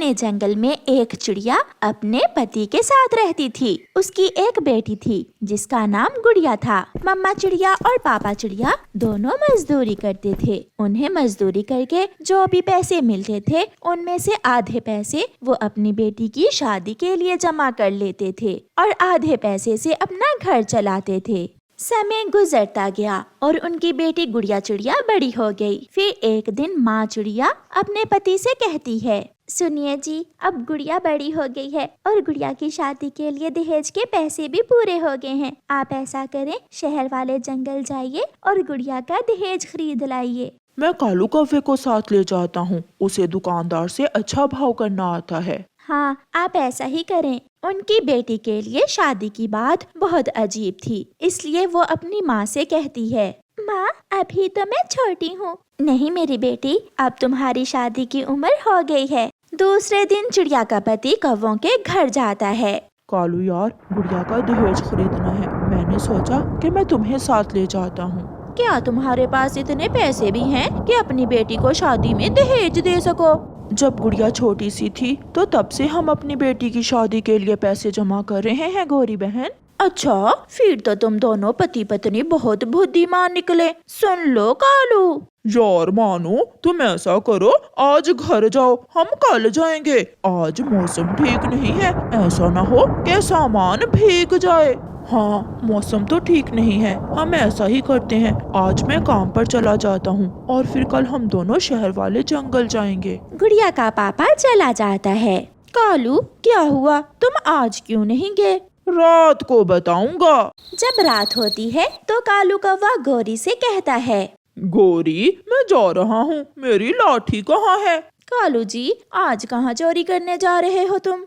घने जंगल में एक चिड़िया अपने पति के साथ रहती थी। उसकी एक बेटी थी जिसका नाम गुड़िया था। मम्मा चिड़िया और पापा चिड़िया दोनों मजदूरी करते थे। उन्हें मजदूरी करके जो भी पैसे मिलते थे उनमें से आधे पैसे वो अपनी बेटी की शादी के लिए जमा कर लेते थे और आधे पैसे से अपना घर चलाते थे। समय गुजरता गया और उनकी बेटी गुड़िया चिड़िया बड़ी हो गई। फिर एक दिन माँ चिड़िया अपने पति से कहती है, सुनिए जी, अब गुड़िया बड़ी हो गई है और गुड़िया की शादी के लिए दहेज के पैसे भी पूरे हो गए हैं। आप ऐसा करें, शहर वाले जंगल जाइए और गुड़िया का दहेज खरीद लाइए। मैं कालू कौवे को साथ ले जाता हूँ, उसे दुकानदार से अच्छा भाव करना आता है। हाँ, आप ऐसा ही करें। उनकी बेटी के लिए शादी की बात बहुत अजीब थी, इसलिए वो अपनी माँ से कहती है, माँ अभी तो मैं छोटी हूँ। नहीं मेरी बेटी, अब तुम्हारी शादी की उम्र हो गई है। दूसरे दिन चिड़िया का पति कौवों के घर जाता है। कालू यार, गुड़िया का दहेज खरीदना है। मैंने सोचा कि मैं तुम्हें साथ ले जाता हूँ। क्या तुम्हारे पास इतने पैसे भी हैं कि अपनी बेटी को शादी में दहेज दे सको? जब गुड़िया छोटी सी थी तो तब से हम अपनी बेटी की शादी के लिए पैसे जमा कर रहे हैं गौरी बहन। अच्छा, फिर तो तुम दोनों पति पत्नी बहुत बुद्धिमान निकले। सुन लो कालू। यार मानो, तुम ऐसा करो, आज घर जाओ, हम कल जाएंगे। आज मौसम ठीक नहीं है, ऐसा ना हो कि सामान भीग जाए। हाँ, मौसम तो ठीक नहीं है, हम ऐसा ही करते हैं। आज मैं काम पर चला जाता हूँ और फिर कल हम दोनों शहर वाले जंगल जाएंगे। गुड़िया का पापा चला जाता है। कालू, क्या हुआ, तुम आज क्यों नहीं गए? रात को बताऊंगा। जब रात होती है तो कालू कौवा गौरी से कहता है, गौरी, मैं जा रहा हूँ, मेरी लाठी कहाँ है? कालू जी, आज कहाँ चोरी करने जा रहे हो तुम?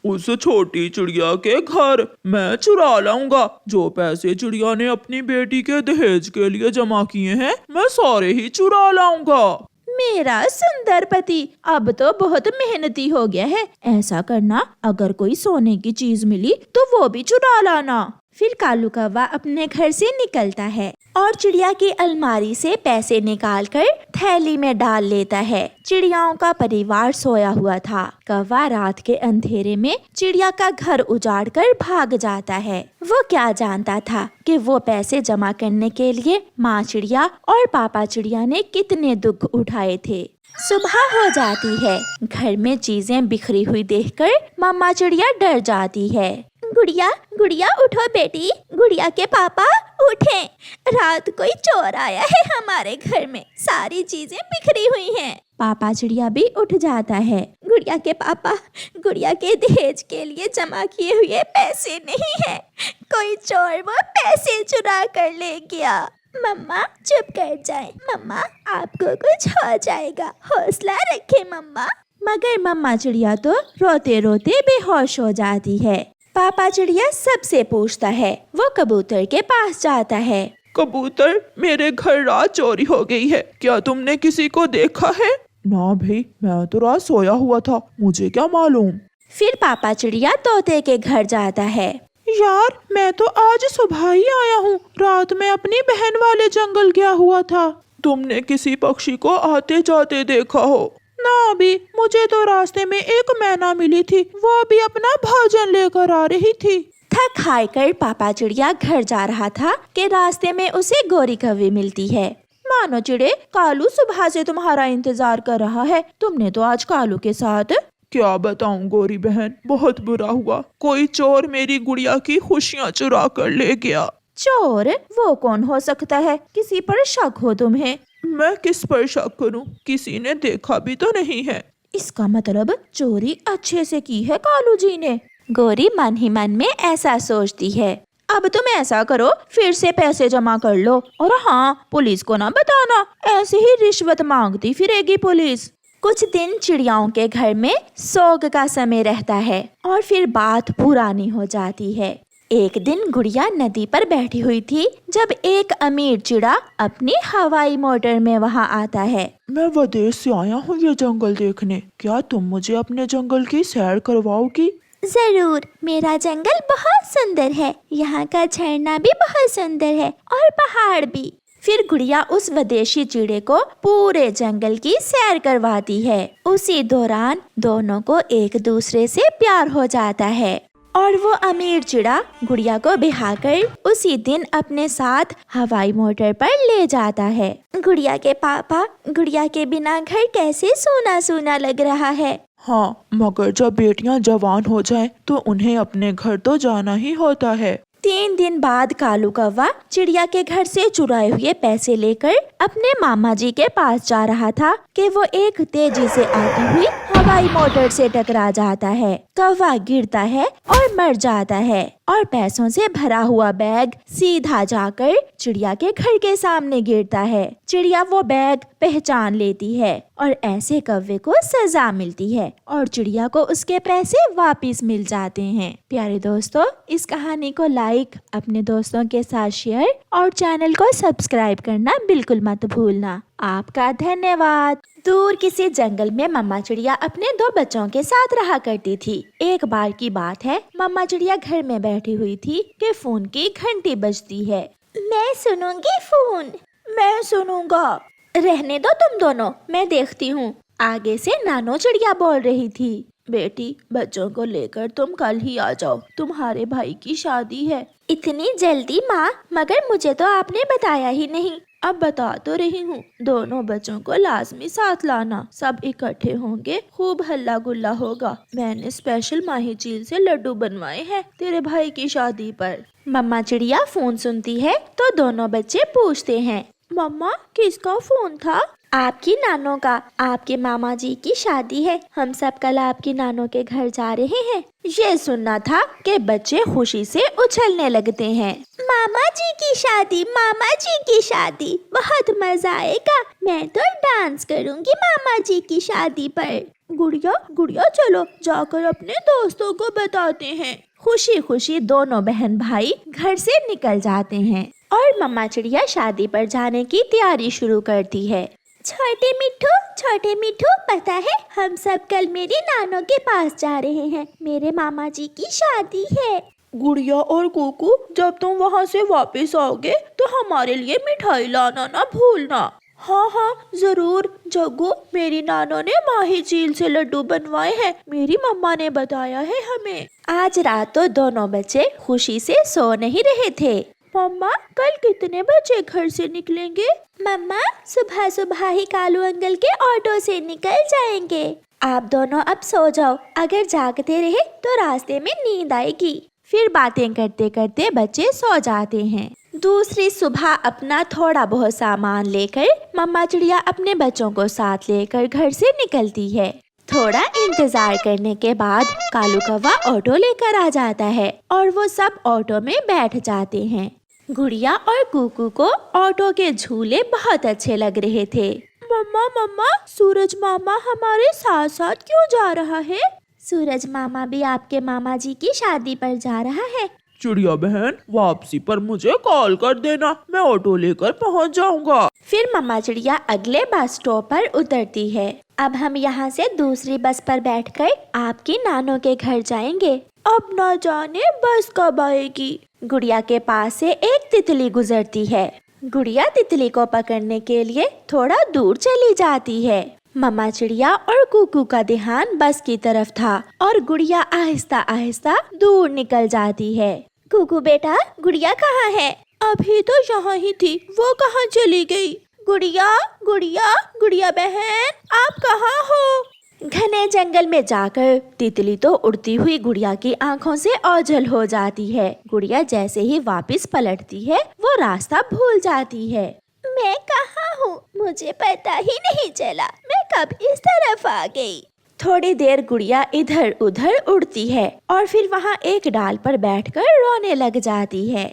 उस छोटी चिड़िया के घर मैं चुरा लाऊंगा। जो पैसे चिड़िया ने अपनी बेटी के दहेज के लिए जमा किए हैं, मैं सारे ही चुरा लाऊंगा। मेरा सुंदर पति अब तो बहुत मेहनती हो गया है। ऐसा करना, अगर कोई सोने की चीज मिली तो वो भी चुरा लाना। फिर कालू कौवा अपने घर से निकलता है और चिड़िया की अलमारी से पैसे निकालकर थैली में डाल लेता है। चिड़ियाओं का परिवार सोया हुआ था। कौवा रात के अंधेरे में चिड़िया का घर उजाड़कर भाग जाता है। वो क्या जानता था कि वो पैसे जमा करने के लिए माँ चिड़िया और पापा चिड़िया ने कितने दुख उठाए थे। सुबह हो जाती है। घर में चीजें बिखरी हुई देखकर मम्मा चिड़िया डर जाती है। गुड़िया, गुड़िया उठो बेटी। गुड़िया के पापा उठें, रात कोई चोर आया है हमारे घर में, सारी चीजें बिखरी हुई हैं। पापा चिड़िया भी उठ जाता है। गुड़िया के पापा, गुड़िया के दहेज के लिए जमा किए हुए पैसे नहीं है, कोई चोर वो पैसे चुरा कर ले गया। मम्मा चुप कर जाए, मम्मा आपको कुछ हो जाएगा, हौसला रखे मम्मा। मगर मम्मा चिड़िया तो रोते रोते बेहोश हो जाती है। पापा चिड़िया सबसे पूछता है। वो कबूतर के पास जाता है। कबूतर, मेरे घर रात चोरी हो गई है, क्या तुमने किसी को देखा है? ना भाई, मैं तो रात सोया हुआ था, मुझे क्या मालूम। फिर पापा चिड़िया तोते के घर जाता है। यार, मैं तो आज सुबह ही आया हूँ, रात में अपनी बहन वाले जंगल गया हुआ था। तुमने किसी पक्षी को आते जाते देखा हो? ना अभी, मुझे तो रास्ते में एक मैना मिली थी, वो भी अपना भोजन लेकर आ रही थी। थक हार कर पापा चिड़िया घर जा रहा था कि रास्ते में उसे गौरी कौवी मिलती है। मानो चिड़े, कालू सुबह से तुम्हारा इंतजार कर रहा है, तुमने तो आज कालू के साथ। क्या बताऊं गौरी बहन, बहुत बुरा हुआ। कोई चोर मेरी गुड़िया की खुशियाँ चुरा कर ले गया। चोर? वो कौन हो सकता है? किसी पर शक हो तुम्हें? मैं किस पर शक करूं? किसी ने देखा भी तो नहीं है। इसका मतलब चोरी अच्छे से की है कालू जी ने। गौरी मन ही मन में ऐसा सोचती है। अब तुम ऐसा करो, फिर से पैसे जमा कर लो और हाँ, पुलिस को ना बताना, ऐसे ही रिश्वत मांगती फिरेगी पुलिस। कुछ दिन चिड़ियाओं के घर में सोग का समय रहता है और फिर बात पुरानी हो जाती है। एक दिन गुड़िया नदी पर बैठी हुई थी जब एक अमीर चिड़ा अपनी हवाई मोटर में वहां आता है। मैं विदेश से आया हूँ ये जंगल देखने, क्या तुम मुझे अपने जंगल की सैर करवाओगी? जरूर, मेरा जंगल बहुत सुंदर है, यहाँ का झरना भी बहुत सुंदर है और पहाड़ भी। फिर गुड़िया उस विदेशी चिड़े को पूरे जंगल की सैर करवाती है। उसी दौरान दोनों को एक दूसरे से प्यार हो जाता है और वो अमीर चिड़ा गुड़िया को बिहाकर उसी दिन अपने साथ हवाई मोटर पर ले जाता है। गुड़िया के पापा, गुड़िया के बिना घर कैसे सूना सूना लग रहा है। हाँ, मगर जब बेटियां जवान हो जाएं तो उन्हें अपने घर तो जाना ही होता है। 3 दिन बाद कालू कौवा चिड़िया के घर से चुराए हुए पैसे लेकर अपने मामा जी के पास जा रहा था कि वो एक तेजी से आती हुई हवाई मोटर से टकरा जाता है। कौवा गिरता है और मर जाता है और पैसों से भरा हुआ बैग सीधा जाकर चिड़िया के घर के सामने गिरता है। चिड़िया वो बैग पहचान लेती है और ऐसे कौवे को सजा मिलती है और चिड़िया को उसके पैसे वापस मिल जाते हैं। प्यारे दोस्तों, इस कहानी को लाइक, अपने दोस्तों के साथ शेयर और चैनल को सब्सक्राइब करना बिल्कुल मत भूलना। आपका धन्यवाद। दूर किसी जंगल में मम्मा चिड़िया अपने 2 बच्चों के साथ रहा करती थी। एक बार की बात है, मम्मा चिड़िया घर में बैठी हुई थी कि फोन की घंटी बजती है। मैं सुनूंगी फोन। मैं सुनूंगा। रहने दो तुम दोनों, मैं देखती हूँ। आगे से नानो चिड़िया बोल रही थी। बेटी, बच्चों को लेकर तुम कल ही आ जाओ, तुम्हारे भाई की शादी है। इतनी जल्दी माँ? मगर मुझे तो आपने बताया ही नहीं। अब बता तो रही हूँ, दोनों बच्चों को लाजमी साथ लाना। सब इकट्ठे होंगे, खूब हल्ला गुल्ला होगा। मैंने स्पेशल माही झील से लड्डू बनवाए हैं तेरे भाई की शादी पर। मम्मा चिड़िया फोन सुनती है तो दोनों बच्चे पूछते हैं, मम्मा किसका फोन था? आपकी नानो का। आपके मामा जी की शादी है, हम सब कल आपकी नानो के घर जा रहे हैं। ये सुनना था कि बच्चे खुशी से उछलने लगते हैं। मामा जी की शादी, मामा जी की शादी, बहुत मजा आएगा। मैं तो डांस करूंगी मामा जी की शादी पर। गुड़िया, गुड़िया चलो जाकर अपने दोस्तों को बताते हैं। खुशी खुशी दोनों बहन भाई घर से निकल जाते हैं और मम्मा चिड़िया शादी पर जाने की तैयारी शुरू करती है। छोटे मिठू, पता है हम सब कल मेरी नानो के पास जा रहे हैं। मेरे मामा जी की शादी है। गुड़िया और कुकू, जब तुम वहाँ से वापस आओगे तो हमारे लिए मिठाई लाना ना भूलना। हाँ हाँ जरूर जग्गू, मेरी नानो ने माही झील से लड्डू बनवाए हैं, मेरी मम्मा ने बताया है हमें। आज रात तो दोनों बच्चे खुशी से सो नहीं रहे थे। मम्मा, कल कितने बजे घर से निकलेंगे? मम्मा, सुबह सुबह ही कालू अंकल के ऑटो से निकल जाएंगे। आप दोनों अब सो जाओ, अगर जागते रहे तो रास्ते में नींद आएगी। फिर बातें करते करते बच्चे सो जाते हैं। दूसरी सुबह अपना थोड़ा बहुत सामान लेकर मम्मा चिड़िया अपने बच्चों को साथ लेकर घर से निकलती है। थोड़ा इंतजार करने के बाद कालू कौवा ऑटो लेकर आ जाता है और वो सब ऑटो में बैठ जाते हैं। गुड़िया और कुकू को ऑटो के झूले बहुत अच्छे लग रहे थे। मम्मा, सूरज मामा हमारे साथ साथ क्यों जा रहा है? सूरज मामा भी आपके मामा जी की शादी पर जा रहा है। चिड़िया बहन, वापसी पर मुझे कॉल कर देना, मैं ऑटो लेकर पहुँच जाऊँगा। फिर मम्मा चिड़िया अगले बस स्टॉप पर उतरती है। अब हम यहाँ से दूसरी बस पर बैठकर आपकी नानो के घर जाएंगे। अब न जाने बस कब आएगी। गुड़िया के पास से एक तितली गुजरती है। गुड़िया तितली को पकड़ने के लिए थोड़ा दूर चली जाती है। मम्मा चिड़िया और कुकू का ध्यान बस की तरफ था और गुड़िया आहिस्ता आहिस्ता दूर निकल जाती है। कुकू बेटा, गुड़िया कहाँ है? अभी तो यहाँ ही थी, वो कहाँ चली गई? गुड़िया बहन, आप कहाँ हो? घने जंगल में जाकर तितली तो उड़ती हुई गुड़िया की आंखों से ओझल हो जाती है। गुड़िया जैसे ही वापस पलटती है वो रास्ता भूल जाती है। मैं कहाँ हूँ? मुझे पता ही नहीं चला, मैं कब इस तरफ आ गई। थोड़ी देर गुड़िया इधर उधर उड़ती है और फिर वहाँ एक डाल पर बैठकर रोने लग जाती है।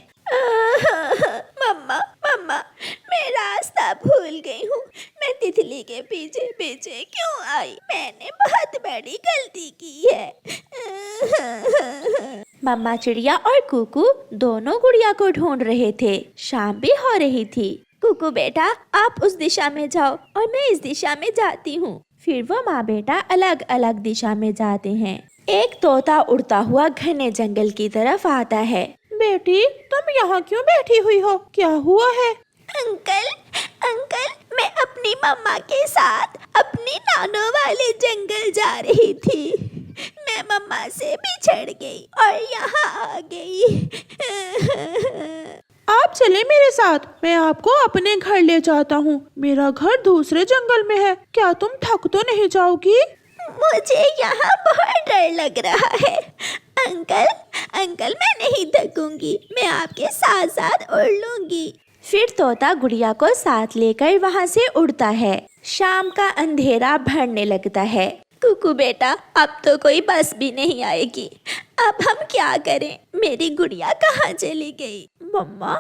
मम्मा, मैं रास्ता भूल गई हूँ। मैं तितली के पीछे पीछे क्यों आई? मैंने बहुत बड़ी गलती की है। मम्मा चिड़िया और कुकू दोनों गुड़िया को ढूंढ रहे थे। शाम भी हो रही थी। कुकू बेटा, आप उस दिशा में जाओ और मैं इस दिशा में जाती हूँ। फिर वो माँ बेटा अलग अलग दिशा में जाते हैं। एक तोता उड़ता हुआ घने जंगल की तरफ आता है। बेटी, तुम यहाँ क्यों बैठी हुई हो? क्या हुआ है? अंकल अंकल, मैं अपनी मम्मा के साथ अपनी नानों वाले जंगल जा रही थी। मैं मम्मा से बिछड़ गई और यहाँ आ गई। आप चले मेरे साथ, मैं आपको अपने घर ले जाता हूँ। मेरा घर दूसरे जंगल में है। क्या तुम थक तो नहीं जाओगी? मुझे यहाँ बहुत डर लग रहा है। अंकल अंकल, मैं नहीं थकूंगी, मैं आपके साथ साथ उड़ लूंगी। फिर तोता गुड़िया को साथ लेकर वहाँ से उड़ता है। शाम का अंधेरा बढ़ने लगता है। कुकू बेटा, अब तो कोई बस भी नहीं आएगी। अब हम क्या करें? मेरी गुड़िया कहाँ चली गई? मम्मा,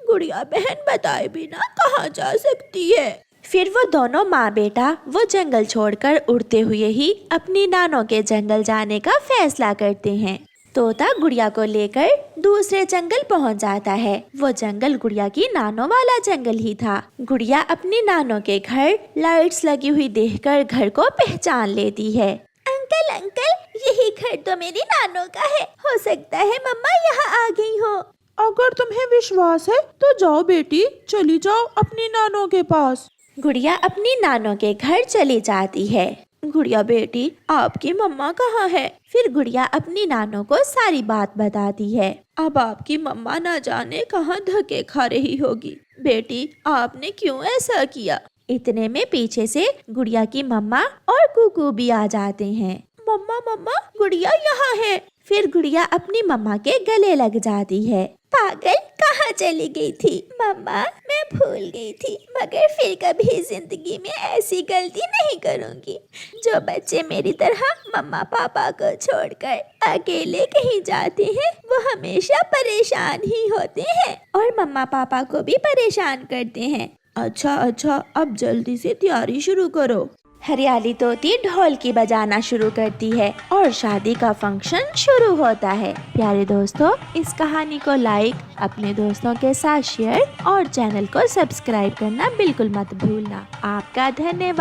गुड़िया बहन बताए बिना कहाँ जा सकती है? फिर वो दोनों माँ बेटा वो जंगल छोड़कर उड़ते हुए ही अपनी नानों के जंगल जाने का फैसला करते हैं। तोता गुड़िया को लेकर दूसरे जंगल पहुंच जाता है। वो जंगल गुड़िया की नानों वाला जंगल ही था। गुड़िया अपनी नानों के घर लाइट्स लगी हुई देखकर घर को पहचान लेती है। अंकल अंकल, यही घर तो मेरी नानों का है। हो सकता है मम्मा यहाँ आ गई हो। अगर तुम्हें विश्वास है तो जाओ बेटी, चली जाओ अपनी नानों के पास। गुड़िया अपनी नानों के घर चली जाती है। गुड़िया बेटी, आपकी मम्मा कहाँ है? फिर गुड़िया अपनी नानों को सारी बात बताती है। अब आपकी मम्मा ना जाने कहाँ धक्के खा रही होगी। बेटी, आपने क्यों ऐसा किया? इतने में पीछे से गुड़िया की मम्मा और कुकू भी आ जाते हैं। मम्मा मम्मा, गुड़िया यहाँ है। फिर गुड़िया अपनी मम्मा के गले लग जाती है। पागल, कहाँ चली गई थी? मम्मा, मैं भूल गई थी, मगर फिर कभी जिंदगी में ऐसी गलती नहीं करूँगी। जो बच्चे मेरी तरह मम्मा पापा को छोड़कर अकेले कहीं जाते हैं, वो हमेशा परेशान ही होते हैं और मम्मा पापा को भी परेशान करते हैं। अच्छा, अब जल्दी से तैयारी शुरू करो। हरियाली तोती ढोल की बजाना शुरू करती है और शादी का फंक्शन शुरू होता है। प्यारे दोस्तों, इस कहानी को लाइक, अपने दोस्तों के साथ शेयर और चैनल को सब्सक्राइब करना बिल्कुल मत भूलना। आपका धन्यवाद।